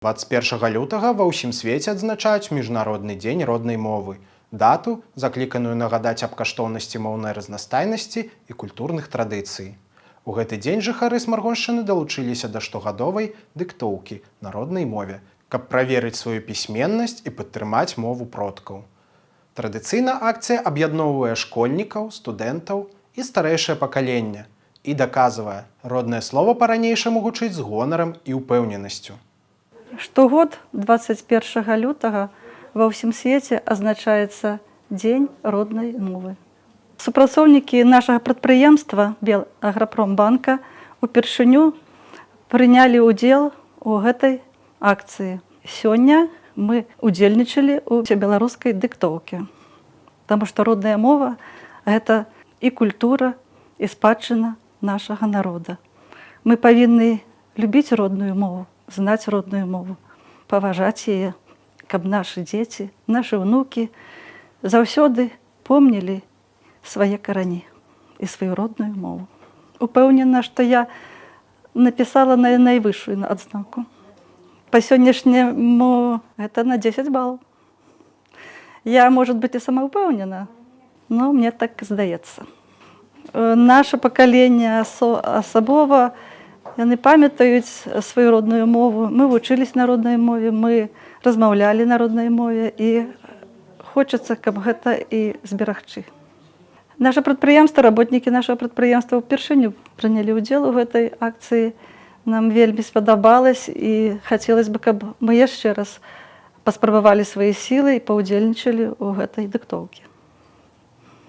21 лютага ва ўсім свеце адзначаюць міжнародны дзень роднай мовы, дату, закліканую нагадаць аб каштоўнасці моўнай разнастайнасці і культурных традыцый. У гэты дзень жыхары Смаргоншчыны далучыліся да штогадовай дыктоўкі на роднай мове, каб праверыць сваю пісьменнасць і падтрымаць мову продкаў. Традыцыйна акцыя аб'ядноўвае школьнікаў, студэнтаў і старэйшае пакаленне і даказвае, роднае слова па-ранейшаму гучыць з гонарам і ўпэўненасцю. Штогод 21 лютага ва ўсім свеце адзначаецца дзень роднай мовы. Супрацоўнікі нашага прадпрыемства Белаграпромбанка упершыню прынялі ўдзел у гэтай акцыі. Сёння мы удзельнічалі ў беларускай дыктоўкі, таму што родная мова – гэта і культура, і спадчына нашага народа. Мы павінны любіць родную мову, знаць родную мову, паважаць яе, каб нашы дзеці, нашы ўнукі заўсёды помнілі свае карані і сваю родную мову. Упэўнена, што я напісала на найвышшую адзнаку. Па сённяшняму гэта на 10 балаў. Я, может быть, і самаўпэўнена, но мне так здаецца. Наше пакаленне асабова, яны памятаюць сваю родную мову, мы вучылись на роднай мове, мы размаўлялі на роднай мове і хочацца, каб гэта і зберагчы. Наша прадпрыемства, работнікі нашага прадпрыемства ўпершыню прынялі ўдзел у гэтай акцыі. Нам вельмі спадабалось і хацелось бы, каб мы яшчэ раз паспрабавалі свае сілы і паўдзельнічалі ў гэтай дыктоўкі.